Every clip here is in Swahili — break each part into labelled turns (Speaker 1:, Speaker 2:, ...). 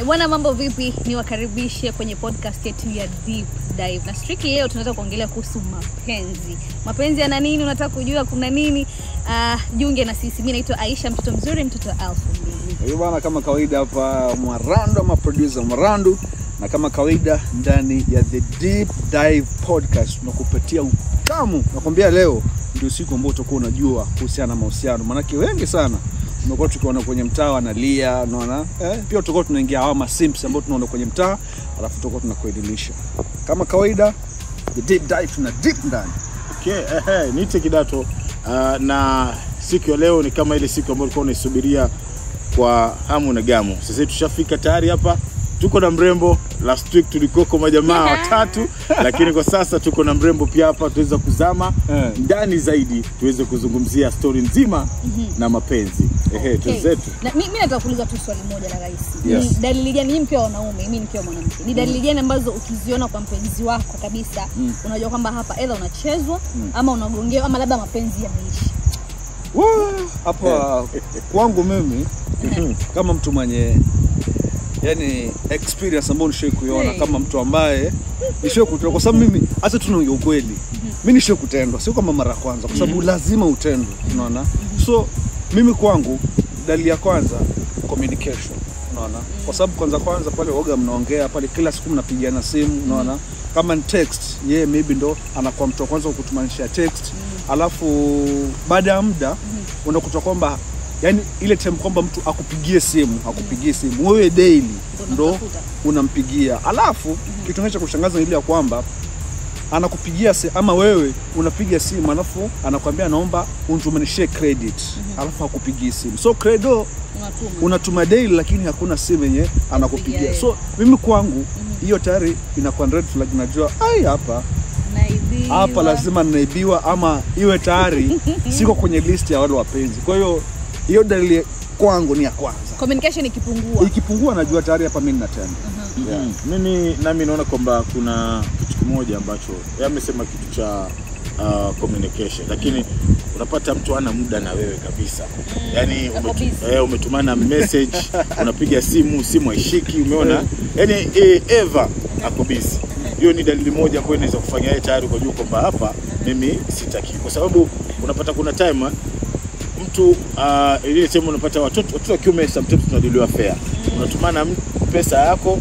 Speaker 1: Bwana, mambo vipi? Niwakaribishe kwenye podcast yetu ya Deep Dive. Na strictly leo tunataka kuongelea kuhusu mapenzi. Mapenzi yana nini? Unataka kujua kuna nini? Jiunge na sisi. Mimi naitwa Aisha, mtoto mzuri, mtoto wa Alpha.
Speaker 2: Hiyo bwana, kama kawaida hapa Mwarandu ama producer Mwarandu, na kama kawaida ndani ya The Deep Dive podcast tunakupatia utamu. Nakwambia leo ndio siku ambayo utakuwa unajua kuhusiana na mahusiano. Maana wengi sana tumekuwa tukiona kwenye mtaa wanalia, unaona? Pia tutakuwa tunaingia hawa simps ambao tunaona kwenye mtaa, alafu tutakuwa tunakuelimisha. Kama kawaida The Deep Dive tuna deep ndani.
Speaker 3: Okay, niite Kidato. Na siku ya leo ni kama ile siku ambayo ulikuwa unaisubiria kwa hamu na gamu. Sasa tushafika tayari hapa. Tuko na mrembo. Last week tulikuwa kwa majamaa watatu, lakini kwa sasa tuko na mrembo pia hapa, tuweza kuzama ndani zaidi, tuweze kuzungumzia story nzima na mapenzi. Tuzetu.
Speaker 1: Na mimi nataka kuuliza tu swali moja la rahisi.
Speaker 2: Yes.
Speaker 1: Ni dalili gani mimi mkiwa wanaume, mimi nikiwa mwanamke? Ni dalili gani ambazo ukiziona kwa mpenzi wako kabisa, unajua kwamba hapa either unachezwa ama unagongewa ama labda mapenzi yameisha?
Speaker 2: Hapa kwangu mimi kama mtu mwenye yani experience ambayo nishawahi kuiona, kama mtu ambaye nishawahi kutendwa, kwa sababu mimi hata tunaongea ukweli, mimi nishawahi kutendwa, sio kama mara ya kwanza, kwa sababu lazima utendwe, unaona? So mimi kwangu dalili ya kwanza communication, unaona? Kwa sababu kwanza pale oga mnaongea pale, kila siku mnapigiana simu, unaona? Kama ni text, yeye maybe ndo anakuwa mtu wa kwanza kukutumanisha text, alafu baada ya muda unakuta kwamba yani ile time kwamba mtu akupigie simu, wewe daily ndo unampigia. Alafu kitu kinacho kushangaza ni ile ya kwamba anakupigia ama wewe unapiga simu, alafu anakuambia naomba unitumanishie credit, alafu hakupigia simu. So credo unatuma daily, lakini hakuna simu yenye anakupigia. So mimi kwangu hiyo tayari inakuwa red flag, najua hapa lazima naibiwa, ama iwe tayari siko kwenye list ya wale wapenzi. Kwa hiyo dalili kwangu ni ya kwanza.
Speaker 1: Communication ikipungua
Speaker 2: najua tayari hapa mimi natenda.
Speaker 3: Mimi nami naona kwamba kuna kitu kimoja ambacho amesema, kitu cha communication, lakini unapata mtu ana muda na wewe kabisa. Yani umetumana message, unapiga simu haishiki, umeona? Yani ever ako busy. Hiyo ni dalili moja ambayo inaweza kufanya yeye tayari kujua kwamba hapa mimi sitaki. Kwa sababu unapata kuna time mtu ile time unapata watoto wa kiume sometimes tunadiliwa fair. Unatumana pesa yako,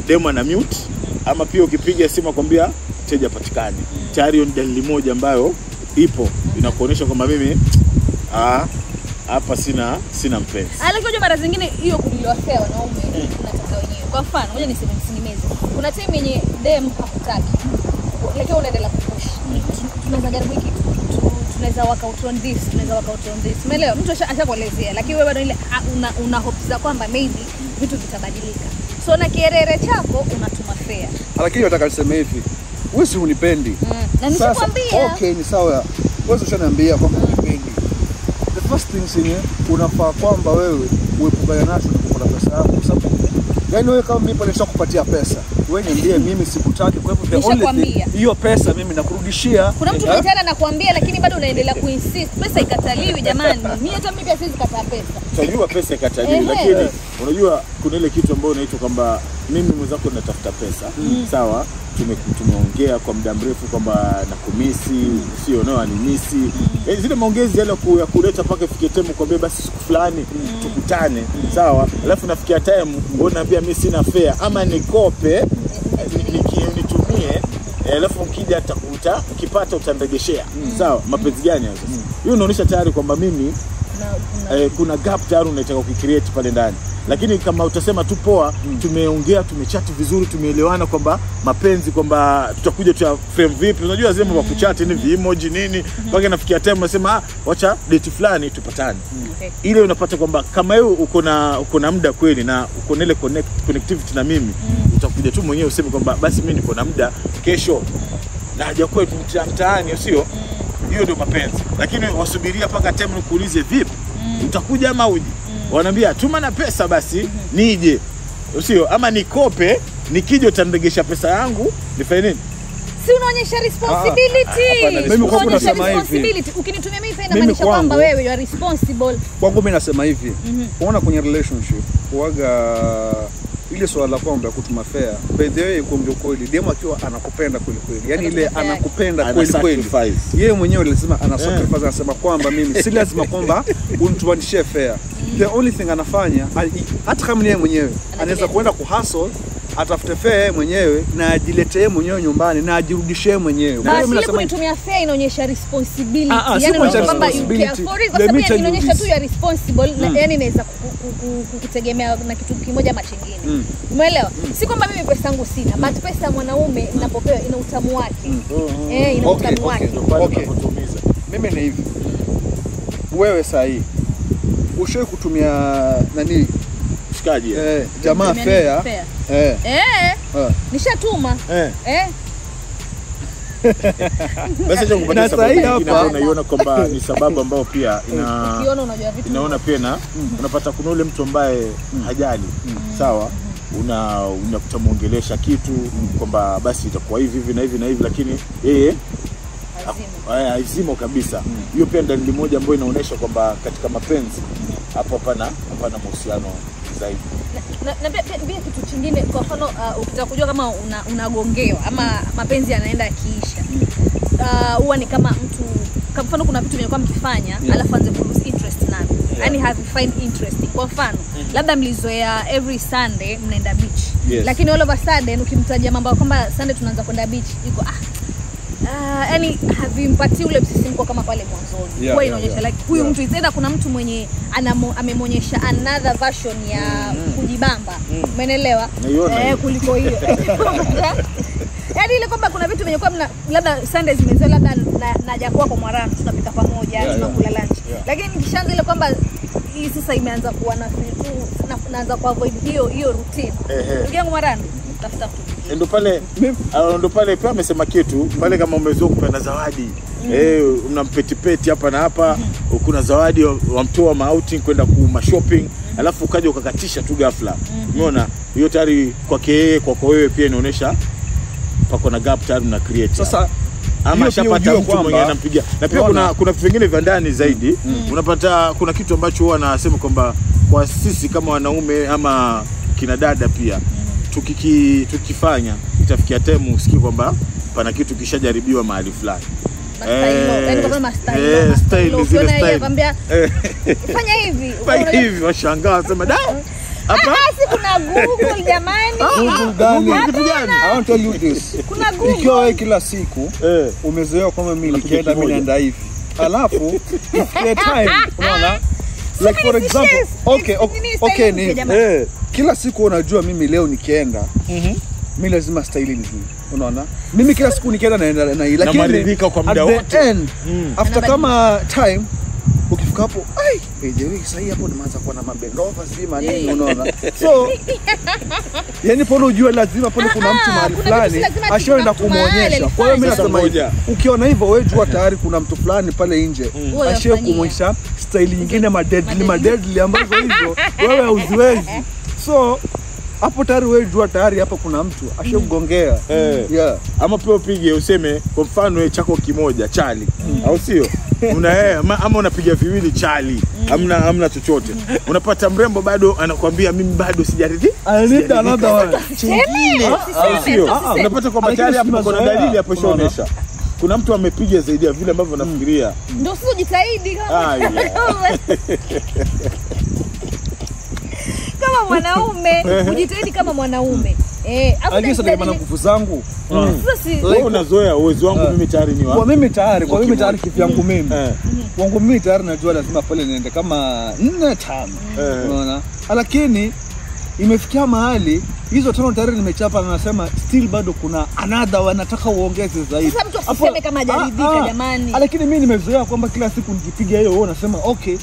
Speaker 3: demo na mute, ama pia ukipiga simu akwambia teja patikani. Tayari hiyo ni dalili moja ambayo ipo inakuonyesha kwamba mimi hapa sina mpenzi.
Speaker 1: Lakini unajua mara zingine hiyo kudiliwa fair wanaume tunataka wenyewe. Kwa mfano, ngoja niseme msinimeze. Kuna time yenye dem hakutaki, lakini unaendelea kupush. Tunaweza jaribu hiki, tunaweza work out on this. Umeelewa? Mtu ashakuelezea, lakini wewe bado ile una hopes za kwamba maybe vitu vitabadilika. So na kierere chako unatuma fair.
Speaker 2: Lakini nataka niseme hivi, wewe si unipendi.
Speaker 1: Na nishakwambia.
Speaker 2: Okay, ni sawa. Wewe ushaniambia kwamba unipendi. The first thing unafaa kwamba wewe uepukane nacho na kupata pesa yako, kwa sababu yani wewe kama mimi pale nishakupatia pesa, wewe niambie mimi sikutaki, kwa hivyo the only thing hiyo pesa mimi nakurudishia.
Speaker 1: Kuna mtu mwingine anakuambia lakini bado unaendelea kuinsist. Pesa ikataliwi jamani. Mimi hata mimi pia siwezi kataa pesa.
Speaker 3: Unajua pesa ikataliwi, lakini unajua kuna ile kitu ambayo inaitwa kwamba mimi mwenzako natafuta pesa. Sawa? Tumeongea kwa muda mrefu kwamba nakumisi, sio nao animisi. Zile maongezi yale ya kuleta paka fikie time kwambia basi siku fulani tukutane. Sawa? Alafu nafikia time unaambia mimi sina fare, ama nikope nitumie, alafu ukija ukipata utanregeshea. Sawa? Mapenzi gani hayo? Hiyo inaonyesha tayari kwamba mimi kuna gap tayari unataka ukicreate pale ndani. Lakini kama utasema tu poa, tumeongea, tumechat vizuri, tumeelewana kwamba mapenzi, kwamba tutakuja tu frame vipi, unajua zile mambo kuchat ni emoji nini, mpaka nafikia time unasema wacha date fulani tupatane. Ile unapata kwamba kama wewe uko na muda kweli na uko na ile connectivity na mimi, utakuja tu mwenyewe useme kwamba basi mimi niko na muda kesho na hajakuwa mtaani, sio? Hiyo ndio mapenzi. Lakini wasubiria paka time nikuulize vipi, utakuja ama uje? Wanaambia tuma na pesa basi nije, sio? Ama nikope, nikija utanregesha pesa yangu, nifanye nini?
Speaker 1: Si unaonyesha responsibility.
Speaker 2: Mimi kwa nasema hivi,
Speaker 1: ukinitumia mimi pesa inamaanisha kwamba wewe you are responsible.
Speaker 2: Kwangu mimi nasema hivi, unaona kwenye relationship huaga ile swala la kwamba kutuma fare, by the way kuongea kweli, demo akiwa anakupenda kweli kweli, yani ile anakupenda kweli kweli, yeye mwenyewe lazima ana sacrifice, anasema kwamba mimi si lazima kwamba unituanishie fare. The only thing anafanya, hata kama yeye mwenyewe anaweza kwenda kuhustle, atafute fare mwenyewe na ajiletee mwenyewe nyumbani na ajirudishie mwenyewe.
Speaker 1: Kwa hiyo mimi nasema kunitumia fare inaonyesha responsibility.
Speaker 2: Yani kwamba
Speaker 1: inaonyesha tu ya responsible, yani inaweza kukutegemea na kitu kimoja ama kingine. Umeelewa? Si kwamba mimi pesa yangu sina, but pesa ya mwanaume ninapopewa ina utamu wake. Ina utamu wake.
Speaker 2: Okay. Mimi ni hivi. Wewe sahi ushoe kutumia nani?
Speaker 3: Shikaji.
Speaker 2: Jamaa fare.
Speaker 1: Nishatuma.
Speaker 3: Basi ndio kupata sababu hapa unaiona kwamba ni sababu ambayo pia
Speaker 1: ukiona unajua vitu.
Speaker 3: Inaona pia na unapata kuna ule mtu ambaye hajali. Sawa? Unakutamwongelesha kitu kwamba basi itakuwa hivi na hivi na hivi, lakini yeye haizimo kabisa. Hiyo pia dalili moja ambayo inaonyesha kwamba katika mapenzi hapo hapana mahusiano zaidi.
Speaker 1: Na pia kitu kingine, kwa mfano ukitaka kujua kama unagongewa ama mapenzi yanaenda kiisha, huwa ni kama mtu, kwa mfano kuna vitu vinakuwa mkifanya alafu anze ku lose interest navyo, yani have find interesting. Kwa mfano labda mlizoea every Sunday mnaenda beach, lakini all of a sudden ukimtajia mambo kwamba Sunday tunaanza kwenda beach, iko yani havimpati ule msisimko kama pale mwanzoni. Kwa inaonyesha like huyu mtu itenda, kuna mtu mwenye amemonyesha another version ya kujibamba. Umeelewa? Kuliko hiyo. Yaani ile kwamba kuna vitu vyenye kwa labda Sunday zimezoea, labda naja kwako Mwarani tunapika pamoja, tunakula lunch. Lakini nikishaanza ile kwamba hii sasa imeanza kuwa na naanza ku avoid hiyo routine. Ndugu yangu Mwarani, tafuta mtu. Ndo pale pia amesema kitu pale, kama umezoea kupenda zawadi unampetipeti hapa na hapa, kuna zawadi wamtoa outing kwenda ku shopping, alafu ukaja ukakatisha tu ghafla. Umeona hiyo tayari kwako wewe pia inaonyesha pako na gap tayari na create.
Speaker 2: Sasa
Speaker 3: ama shapata mtu mwenye anampigia, na pia kuna vitu vingine vya ndani zaidi. Unapata kuna kitu ambacho huwa anasema kwamba kwa sisi kama wanaume ama kina dada pia tukifanya itafikia time usikie kwamba pana kitu kishajaribiwa mahali fulani. Style
Speaker 1: fanya hivi
Speaker 3: washangaa wasema da hapa
Speaker 1: si kuna Google jamani.
Speaker 2: Google gani? I want to tell you this.
Speaker 1: Kuna Google.
Speaker 2: Ikiwa wewe kila siku umezoea kama mimi nikienda mimi naenda hivi, alafu ile time unaona, like for example okay ni kila siku unajua mimi leo nikienda mimi lazima style ni hii, unaona mimi kila siku nikienda naenda na hii, lakini
Speaker 3: maridhika kwa muda wote
Speaker 2: after kama time ukifika hapo sasa hapo nimeanza kuwa na mabendova zima nini, unaona so yani pono unajua lazima pono kuna mtu mahali fulani ashaenda kumuonyesha. Kwa hiyo mimi nasema hivi, ukiona hivyo wewe jua tayari kuna mtu fulani pale nje ashaye kumuonyesha style nyingine madedli ambazo hizo wewe hauziwezi. So hapo tayari wewe jua tayari hapa kuna mtu ashakugongea.
Speaker 3: Ama pia upige useme kwa mfano wewe chako kimoja chali au sio, ama unapiga viwili chali, hamna chochote, unapata mrembo bado anakuambia mimi bado sijaridhi,
Speaker 2: anida another one
Speaker 3: au sio, unapata kwa tayari hapo kuna dalili hapo ishaonesha kuna mtu amepiga zaidi ya vile ambavyo nafikiria.
Speaker 1: Ndio sio jitahidi kama mwanaume, ujitahidi kama mwanaume.
Speaker 2: Hapo sasa kama nguvu zangu.
Speaker 3: Wewe unazoea uwezo wangu mimi tayari ni
Speaker 2: kwa mimi tayari kivyangu mimi. Wangu mimi tayari najua lazima pale niende kama 4-5. Unaona? Lakini imefikia mahali hizo 5 tayari nimechapa na nasema still bado kuna another wanataka uongeze zaidi.
Speaker 1: Sasa mtu asiseme kama hajaridhika jamani.
Speaker 2: Lakini mimi nimezoea kwamba kila siku nikipiga hiyo wewe unasema okay.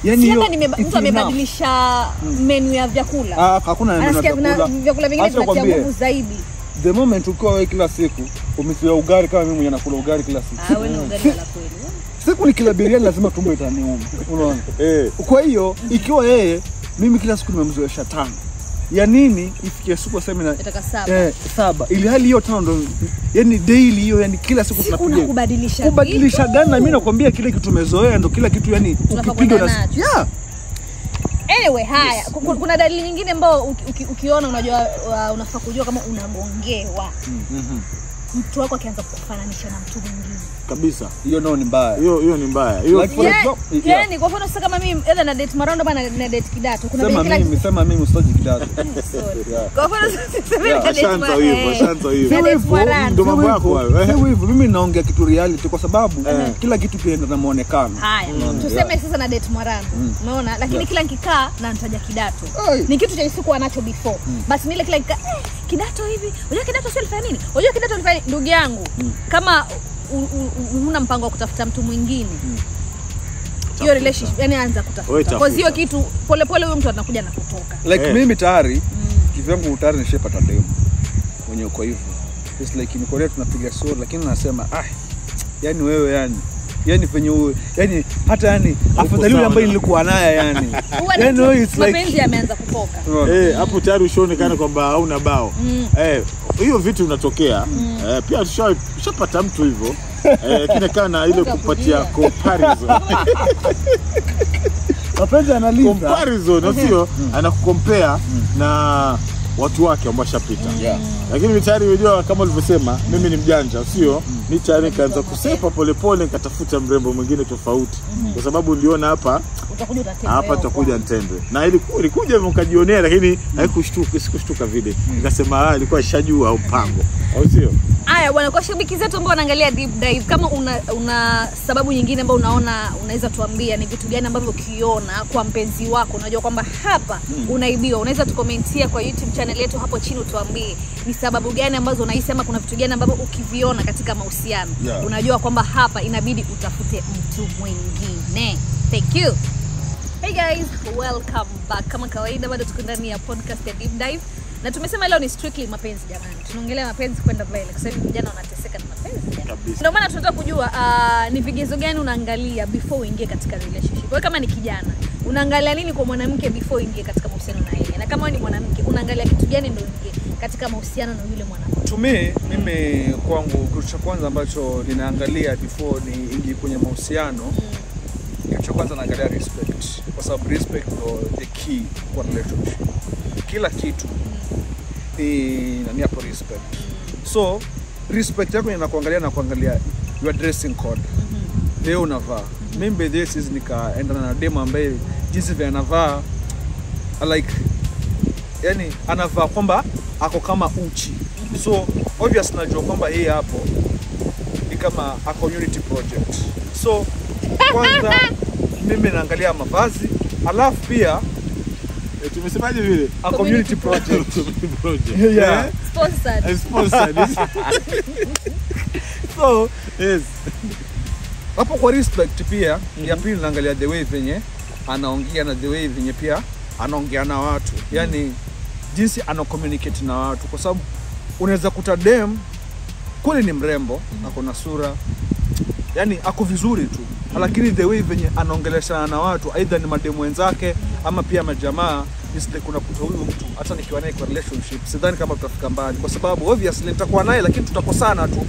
Speaker 2: Yani hiyo
Speaker 1: mtu amebadilisha menu ya vyakula.
Speaker 2: Hakuna menu ya vyakula.
Speaker 1: Vyakula vingine vinatia nguvu zaidi.
Speaker 2: The moment ukiwa wewe kila siku umezoea ugali kama mimi mwenye nakula ugali kila siku.
Speaker 1: Wewe ni ugali la kweli.
Speaker 2: Siku nikila biriani lazima tumbo itaniuma. Unaona? Kwa hiyo ikiwa yeye mimi kila siku nimemzoesha 5. Ya nini ifikie siku sema na 7 ili hali hiyo 5 ndo yani daily hiyo, yani kila siku tunapiga kubadilisha gani, na mimi nakwambia kile kitu tumezoea ndo kila kitu yani ukipiga na
Speaker 1: Anyway, haya kuna dalili nyingine ambayo ukiona unajua unafaa kujua kama unagongewa. Mtu wako akianza kufananisha na mtu mwingine.
Speaker 3: Kabisa.
Speaker 2: Hiyo nao ni mbaya.
Speaker 3: Hiyo ni mbaya. Hiyo
Speaker 1: yani kwa mfano sasa kama mimi either na date Marando bana na date Kidato. Kuna
Speaker 2: sema mimi usitaji Kidato.
Speaker 1: Kwa mfano sasa
Speaker 3: ashanza hiyo.
Speaker 2: Ndio mambo yako hayo. Sio hivyo, mimi naongea kitu reality kwa sababu kila kitu kienda na muonekano.
Speaker 1: Haya, tuseme sasa na date Marando. Umeona? Lakini kila nikikaa na nitaja Kidato. Ni kitu cha sikuwa nacho before. Basi nile kila nikikaa Kidato hivi. Unajua Kidato sio alifanya nini? Unajua Kidato alifanya ndugu yangu. Kama una mpango wa kutafuta mtu mwingine. Hiyo relationship yani anza kutafuta. Kwa hiyo kitu pole pole huyo mtu anakuja na kutoka.
Speaker 2: Like mimi tayari kivyangu tayari nishapata demo. Mwenye uko hivyo. It's like in Korea tunapiga sura lakini nasema yani wewe yani penye wewe yani hata yani afadhali yule ambaye nilikuwa naye yani it's like
Speaker 1: mapenzi yameanza kutoka.
Speaker 3: Hapo tayari ushaonekana kwamba hauna bao. Hiyo vitu vinatokea. Pia ushapata mtu hivyo. Kile kana ile kupatia comparison.
Speaker 2: Mapenzi analinda
Speaker 3: comparison sio anakukompea na watu wake ambao shapita. Lakini mimi tayari unajua kama ulivyosema mimi ni mjanja sio? Mimi tayari kaanza kusepa polepole nikatafuta mrembo mwingine tofauti. Kwa sababu niliona hapa tutakuja ntendwe. Na ilikuja hivyo ukajionea lakini sikushtuka vile. Nikasema ilikuwa ishajua mpango. Au sio?
Speaker 1: Haya bwana, kwa shabiki zetu ambao wanaangalia deep dive, kama una sababu nyingine ambayo unaona unaweza tuambia ni vitu gani ambavyo ukiona kwa mpenzi wako unajua kwamba hapa unaibiwa, unaweza tukomentia kwa YouTube channel yetu hapo chini utuambie ni sababu gani ambazo unahisi ama kuna vitu gani ambavyo ukiviona katika mahusiano unajua kwamba hapa inabidi utafute mtu mwingine. Thank you. Hey guys, welcome back. Kama kawaida bado tuko ndani ya podcast ya Deep Dive. Na tumesema leo ni strictly mapenzi jamani. Tunaongelea mapenzi kwenda mbele kwa sababu vijana wanateseka na mapenzi. Ndio maana tunataka kujua ni vigezo gani unaangalia before uingie katika relationship. Wewe kama ni kijana, unaangalia nini kwa mwanamke before uingie katika mahusiano na yeye? Na kama wewe ni mwanamke, unaangalia kitu gani ndio uingie katika mahusiano na yule mwanamke?
Speaker 2: To me, mimi kwangu kitu cha kwanza ambacho ninaangalia before niingie kwenye mahusiano, kitu cha kwanza naangalia respect. Kwa sababu respect ndio the key kwa relationship. Kila kitu ni hapo respect. So respect yako inakuangalia na kuangalia your dressing code. Leo unavaa. Mimi this is nikaenda na demo ambaye jinsi vile anavaa like yani anavaa kwamba ako kama uchi. So obvious najua kwamba yeye hapo ni kama a community project. So kwanza mimi naangalia mavazi, alafu pia
Speaker 3: tumesemaje vile
Speaker 2: a community project.
Speaker 1: Yeah. Sponsored.
Speaker 2: So yes. Hapo kwa respect pia ya pili naangalia the way venye anaongea na the way venye pia anaongea na watu. Yani jinsi ana communicate na watu kwa sababu unaweza kuta dem kweli ni mrembo, ako na sura yani ako vizuri tu. Lakini the way venye anaongeleshana na watu either ni mademu wenzake ama pia majamaa nisije kuna kuta huyu mtu hata nikiwa naye kwa relationship sidhani kama tutafika mbali kwa sababu obviously nitakuwa naye lakini tutakosana tu.